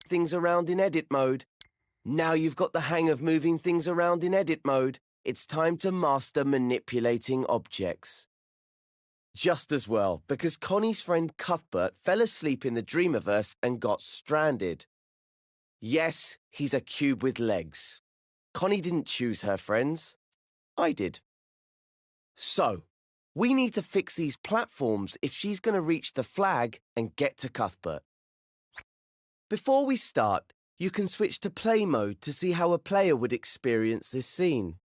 things around in edit mode. Now you've got the hang of moving things around in edit mode, it's time to master manipulating objects. Just as well, because Connie's friend Cuthbert fell asleep in the Dreamiverse and got stranded. Yes, he's a cube with legs. Connie didn't choose her friends. I did. So, we need to fix these platforms if she's going to reach the flag and get to Cuthbert. Before we start, you can switch to play mode to see how a player would experience this scene.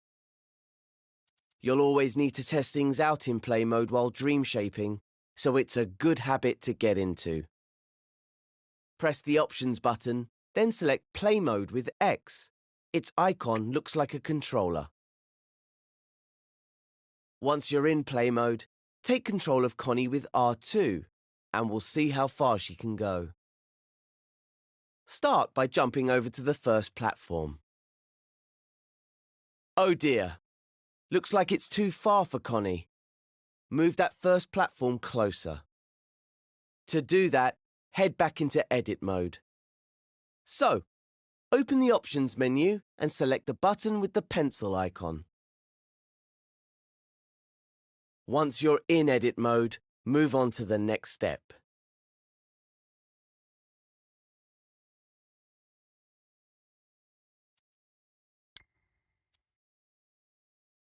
You'll always need to test things out in play mode while dream shaping, so it's a good habit to get into. Press the Options button, then select Play Mode with X. Its icon looks like a controller. Once you're in play mode, take control of Connie with R2, and we'll see how far she can go. Start by jumping over to the first platform. Oh dear, looks like it's too far for Connie. Move that first platform closer. To do that, head back into edit mode. So, open the Options menu and select the button with the pencil icon. Once you're in edit mode, move on to the next step.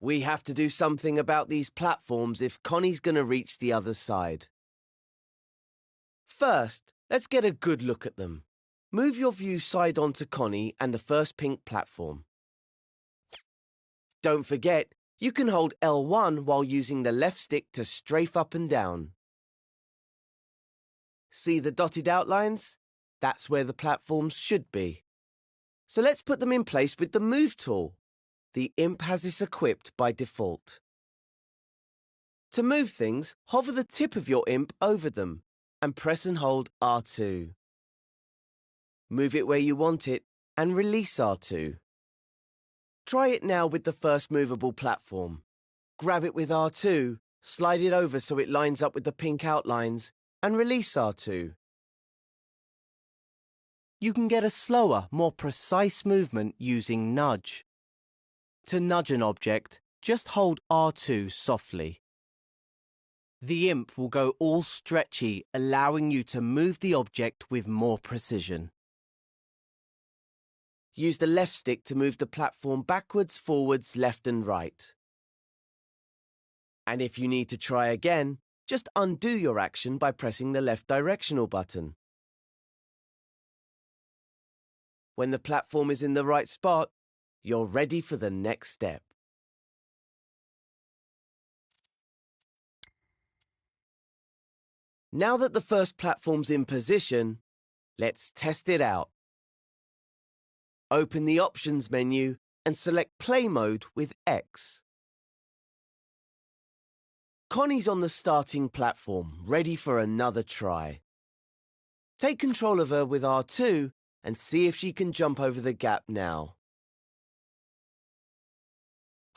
We have to do something about these platforms if Connie's going to reach the other side. First, let's get a good look at them. Move your view side on to Connie and the first pink platform. Don't forget, you can hold L1 while using the left stick to strafe up and down. See the dotted outlines? That's where the platforms should be. So let's put them in place with the Move tool. The imp has this equipped by default. To move things, hover the tip of your imp over them and press and hold R2. Move it where you want it and release R2. Try it now with the first movable platform. Grab it with R2, slide it over so it lines up with the pink outlines, and release R2. You can get a slower, more precise movement using nudge. To nudge an object, just hold R2 softly. The imp will go all stretchy, allowing you to move the object with more precision. Use the left stick to move the platform backwards, forwards, left and right. And if you need to try again, just undo your action by pressing the left directional button. When the platform is in the right spot, you're ready for the next step. Now that the first platform's in position, let's test it out. Open the Options menu and select Play Mode with X. Connie's on the starting platform, ready for another try. Take control of her with R2 and see if she can jump over the gap now.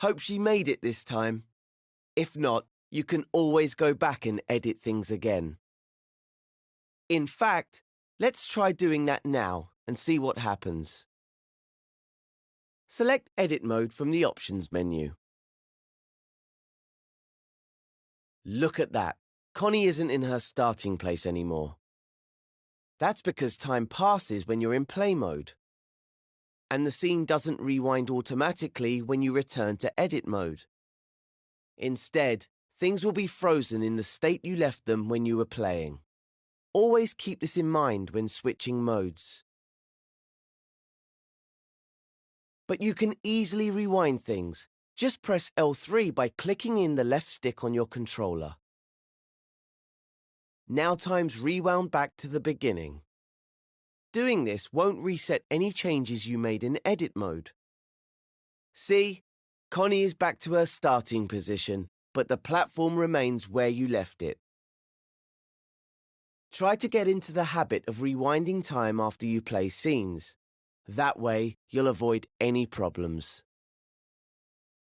Hope she made it this time. If not, you can always go back and edit things again. In fact, let's try doing that now and see what happens. Select Edit Mode from the Options menu. Look at that. Connie isn't in her starting place anymore. That's because time passes when you're in play mode. And the scene doesn't rewind automatically when you return to edit mode. Instead, things will be frozen in the state you left them when you were playing. Always keep this in mind when switching modes. But you can easily rewind things. Just press L3 by clicking in the left stick on your controller. Now time's rewound back to the beginning. Doing this won't reset any changes you made in edit mode. See? Connie is back to her starting position, but the platform remains where you left it. Try to get into the habit of rewinding time after you play scenes. That way, you'll avoid any problems.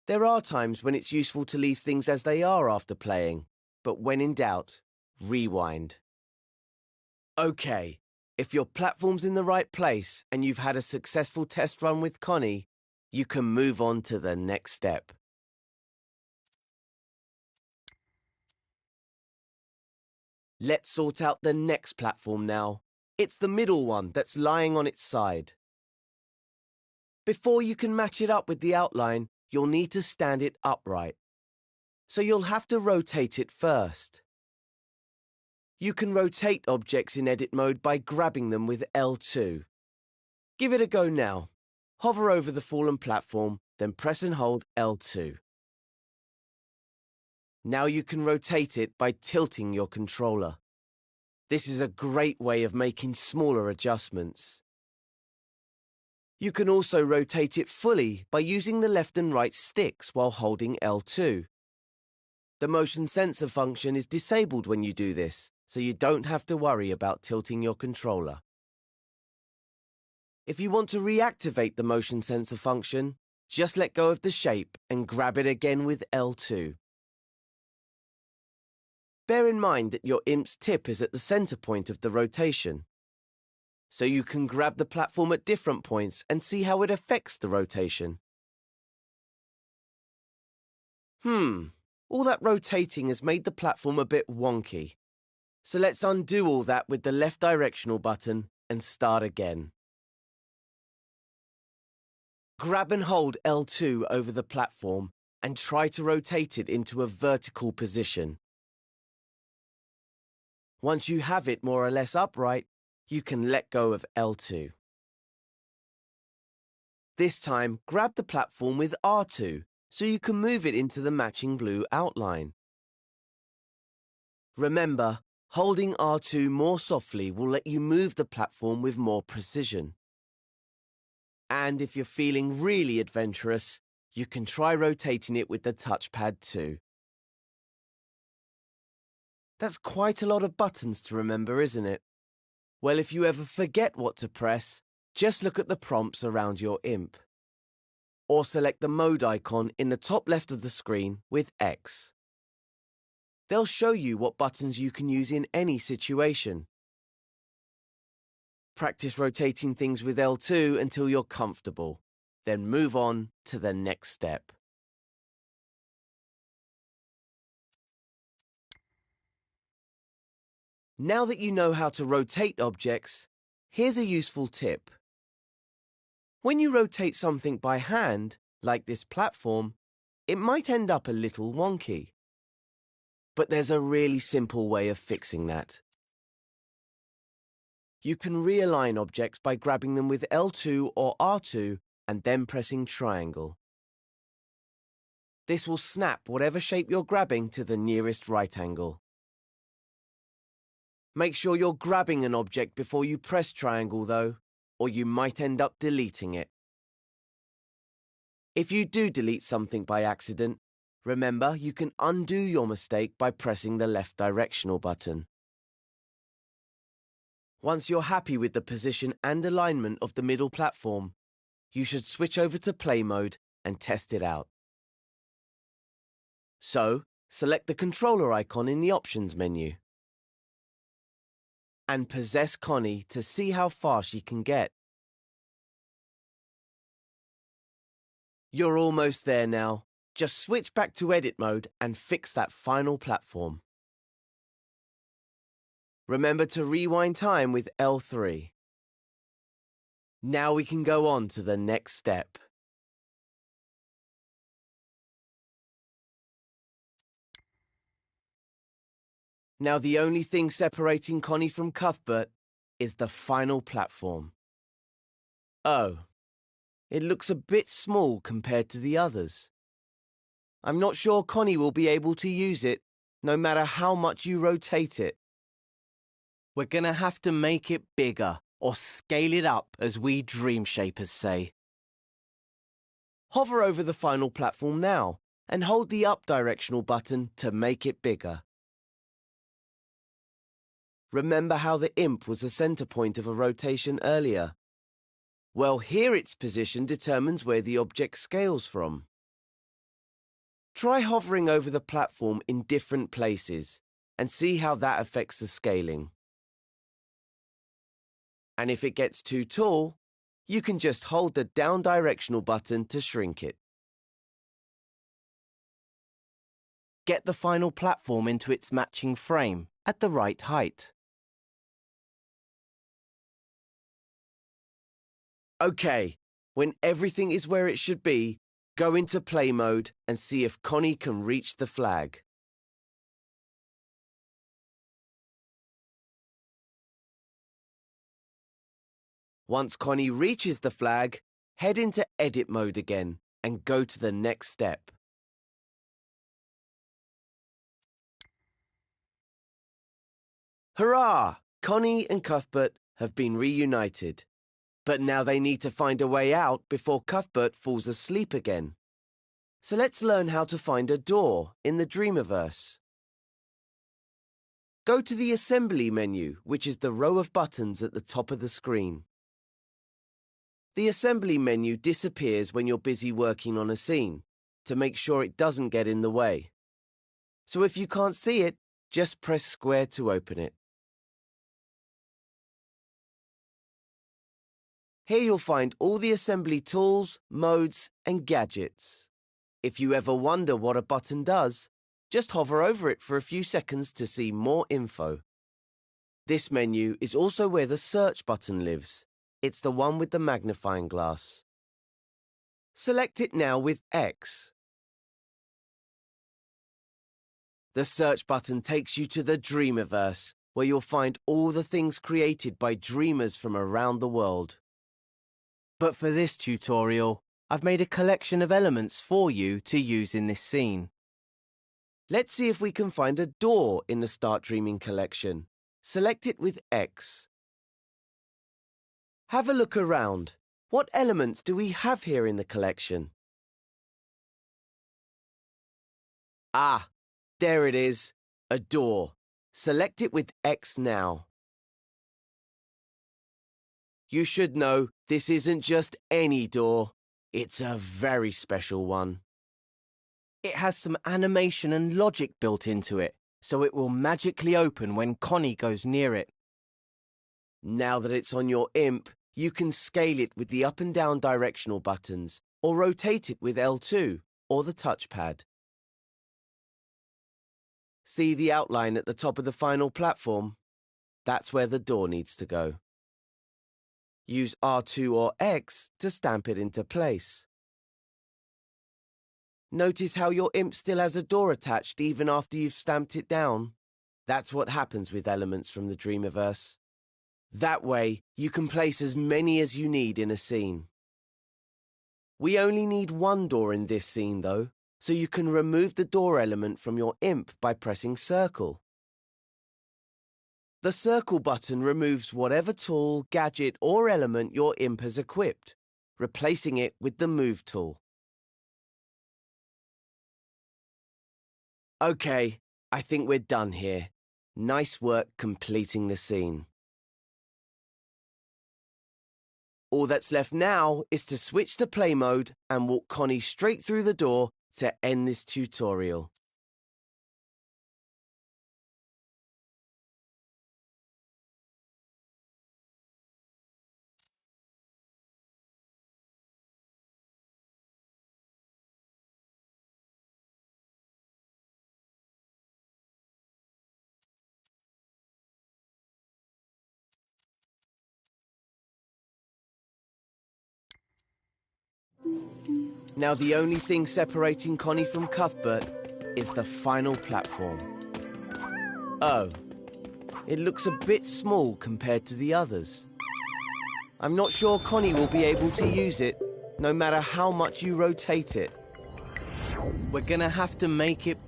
There are times when it's useful to leave things as they are after playing, but when in doubt, rewind. Okay, If your platform's in the right place and you've had a successful test run with Connie, you can move on to the next step. Let's sort out the next platform now. It's the middle one that's lying on its side. Before you can match it up with the outline, you'll need to stand it upright. So you'll have to rotate it first. You can rotate objects in edit mode by grabbing them with L2. Give it a go now. Hover over the fallen platform, then press and hold L2. Now you can rotate it by tilting your controller. This is a great way of making smaller adjustments. You can also rotate it fully by using the left and right sticks while holding L2. The motion sensor function is disabled when you do this, so you don't have to worry about tilting your controller. If you want to reactivate the motion sensor function, just let go of the shape and grab it again with L2. Bear in mind that your IMP's tip is at the center point of the rotation, so you can grab the platform at different points and see how it affects the rotation. All that rotating has made the platform a bit wonky. So let's undo all that with the left directional button and start again. Grab and hold L2 over the platform and try to rotate it into a vertical position. Once you have it more or less upright, you can let go of L2. This time, grab the platform with R2 so you can move it into the matching blue outline. Remember, holding R2 more softly will let you move the platform with more precision. And if you're feeling really adventurous, you can try rotating it with the touchpad too. That's quite a lot of buttons to remember, isn't it? Well, if you ever forget what to press, just look at the prompts around your IMP. Or select the mode icon in the top left of the screen with X. They'll show you what buttons you can use in any situation. Practice rotating things with L2 until you're comfortable. Then move on to the next step. Now that you know how to rotate objects, here's a useful tip. When you rotate something by hand, like this platform, it might end up a little wonky. But there's a really simple way of fixing that. You can realign objects by grabbing them with L2 or R2 and then pressing triangle. This will snap whatever shape you're grabbing to the nearest right angle. Make sure you're grabbing an object before you press triangle though, or you might end up deleting it. If you do delete something by accident, remember you can undo your mistake by pressing the left directional button. Once you're happy with the position and alignment of the middle platform, you should switch over to play mode and test it out. So, select the controller icon in the options menu. And possess Connie to see how far she can get. You're almost there now. Just switch back to edit mode and fix that final platform. Remember to rewind time with L3. Now we can go on to the next step. Now the only thing separating Connie from Cuthbert is the final platform. Oh, it looks a bit small compared to the others. I'm not sure Connie will be able to use it, no matter how much you rotate it. We're gonna have to make it bigger, or scale it up, as we dream shapers say. Hover over the final platform now, and hold the up directional button to make it bigger. Remember how the IMP was the center point of a rotation earlier? Well, here its position determines where the object scales from. Try hovering over the platform in different places, and see how that affects the scaling. And if it gets too tall, you can just hold the down directional button to shrink it. Get the final platform into its matching frame at the right height. Okay, when everything is where it should be, go into play mode and see if Connie can reach the flag. Once Connie reaches the flag, head into edit mode again and go to the next step. Hurrah! Connie and Cuthbert have been reunited. But now they need to find a way out before Cuthbert falls asleep again. So let's learn how to find a door in the Dreamiverse. Go to the Assembly menu, which is the row of buttons at the top of the screen. The Assembly menu disappears when you're busy working on a scene, to make sure it doesn't get in the way. So if you can't see it, just press square to open it. Here you'll find all the assembly tools, modes, and gadgets. If you ever wonder what a button does, just hover over it for a few seconds to see more info. This menu is also where the search button lives. It's the one with the magnifying glass. Select it now with X. The search button takes you to the Dreamiverse, where you'll find all the things created by dreamers from around the world. But for this tutorial, I've made a collection of elements for you to use in this scene. Let's see if we can find a door in the Start Dreaming collection. Select it with X. Have a look around. What elements do we have here in the collection? Ah, there it is. A door. Select it with X now. You should know this isn't just any door. It's a very special one. It has some animation and logic built into it, so it will magically open when Connie goes near it. Now that it's on your imp, you can scale it with the up and down directional buttons, or rotate it with L2 or the touchpad. See the outline at the top of the final platform? That's where the door needs to go. Use R2 or X to stamp it into place. Notice how your imp still has a door attached even after you've stamped it down? That's what happens with elements from the Dreamiverse. That way, you can place as many as you need in a scene. We only need one door in this scene though, so you can remove the door element from your imp by pressing circle. The circle button removes whatever tool, gadget or element your imp has equipped, replacing it with the move tool. Okay, I think we're done here. Nice work completing the scene. All that's left now is to switch to play mode and walk Connie straight through the door to end this tutorial. Now the only thing separating Connie from Cuthbert is the final platform. Oh, it looks a bit small compared to the others. I'm not sure Connie will be able to use it, no matter how much you rotate it. We're gonna have to make it